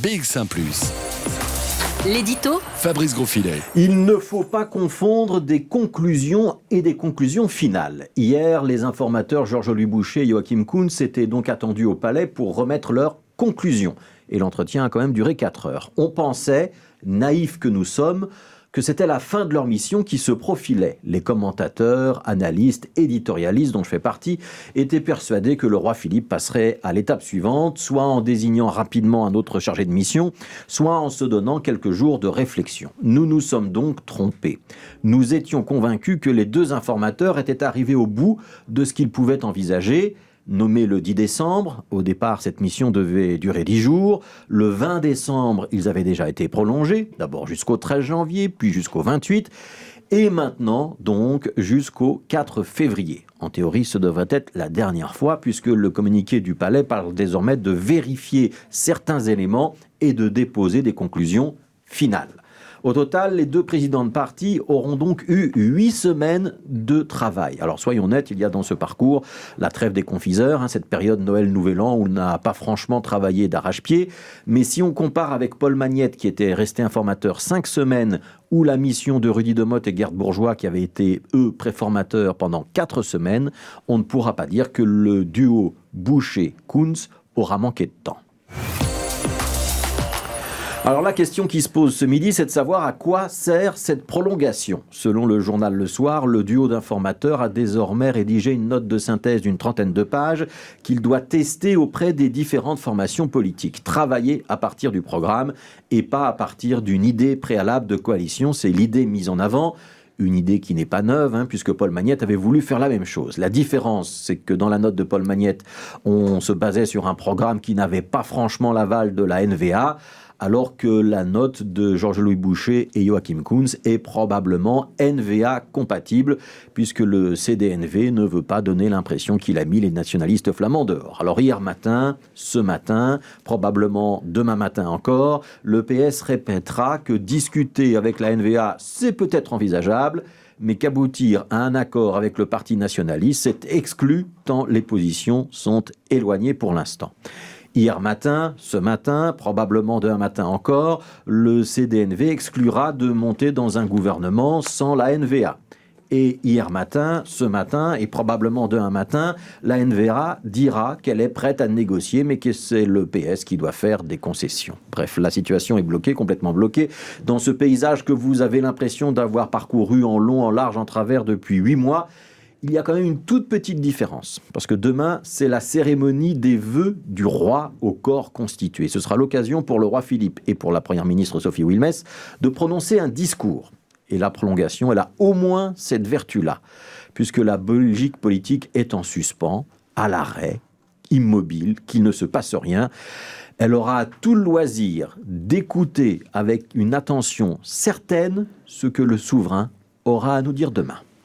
BX1 +. L'édito Fabrice Grosfilet. Il ne faut pas confondre des conclusions et des conclusions finales. Hier, les informateurs Georges-Louis Boucher et Joachim Kuhns étaient donc attendus au palais pour remettre leurs conclusions. Et l'entretien a quand même duré 4 heures. On pensait, naïfs que nous sommes, que c'était la fin de leur mission qui se profilait. Les commentateurs, analystes, éditorialistes dont je fais partie étaient persuadés que le roi Philippe passerait à l'étape suivante, soit en désignant rapidement un autre chargé de mission, soit en se donnant quelques jours de réflexion. Nous nous sommes donc trompés. Nous étions convaincus que les deux informateurs étaient arrivés au bout de ce qu'ils pouvaient envisager. Nommés le 10 décembre, au départ cette mission devait durer 10 jours, le 20 décembre ils avaient déjà été prolongés, d'abord jusqu'au 13 janvier, puis jusqu'au 28, et maintenant donc jusqu'au 4 février. En théorie ce devrait être la dernière fois puisque le communiqué du palais parle désormais de vérifier certains éléments et de déposer des conclusions finales. Au total, les deux présidents de parti auront donc eu 8 semaines de travail. Alors soyons nets, il y a dans ce parcours la trêve des confiseurs, cette période Noël-Nouvel An où on n'a pas franchement travaillé d'arrache-pied. Mais si on compare avec Paul Magnette qui était resté informateur 5 semaines ou la mission de Rudy Demotte et Gerd Bourgeois qui avaient été, eux, préformateurs pendant 4 semaines, on ne pourra pas dire que le duo Boucher-Kuhns aura manqué de temps. Alors la question qui se pose ce midi, c'est de savoir à quoi sert cette prolongation. Selon le journal Le Soir, le duo d'informateurs a désormais rédigé une note de synthèse d'une 30aine de pages qu'il doit tester auprès des différentes formations politiques. Travailler à partir du programme et pas à partir d'une idée préalable de coalition, c'est l'idée mise en avant. Une idée qui n'est pas neuve, puisque Paul Magnette avait voulu faire la même chose. La différence, c'est que dans la note de Paul Magnette, on se basait sur un programme qui n'avait pas franchement l'aval de la NVA, alors que la note de Georges-Louis Boucher et Joachim Kuhns est probablement NVA compatible, puisque le CDNV ne veut pas donner l'impression qu'il a mis les nationalistes flamands dehors. Alors hier matin, ce matin, probablement demain matin encore, le PS répétera que discuter avec la NVA, c'est peut-être envisageable, mais qu'aboutir à un accord avec le Parti nationaliste, c'est exclu tant les positions sont éloignées pour l'instant. Hier matin, ce matin, probablement demain matin encore, le CDNV exclura de monter dans un gouvernement sans la NVA. Et hier matin, ce matin et probablement demain matin, la NVA dira qu'elle est prête à négocier, mais que c'est le PS qui doit faire des concessions. Bref, la situation est bloquée, complètement bloquée. Dans ce paysage que vous avez l'impression d'avoir parcouru en long, en large, en travers depuis 8 mois, il y a quand même une toute petite différence, parce que demain, c'est la cérémonie des vœux du roi au corps constitué. Ce sera l'occasion pour le roi Philippe et pour la première ministre Sophie Wilmès de prononcer un discours. Et la prolongation, elle a au moins cette vertu-là, puisque la Belgique politique est en suspens, à l'arrêt, immobile, qu'il ne se passe rien. Elle aura tout le loisir d'écouter avec une attention certaine ce que le souverain aura à nous dire demain.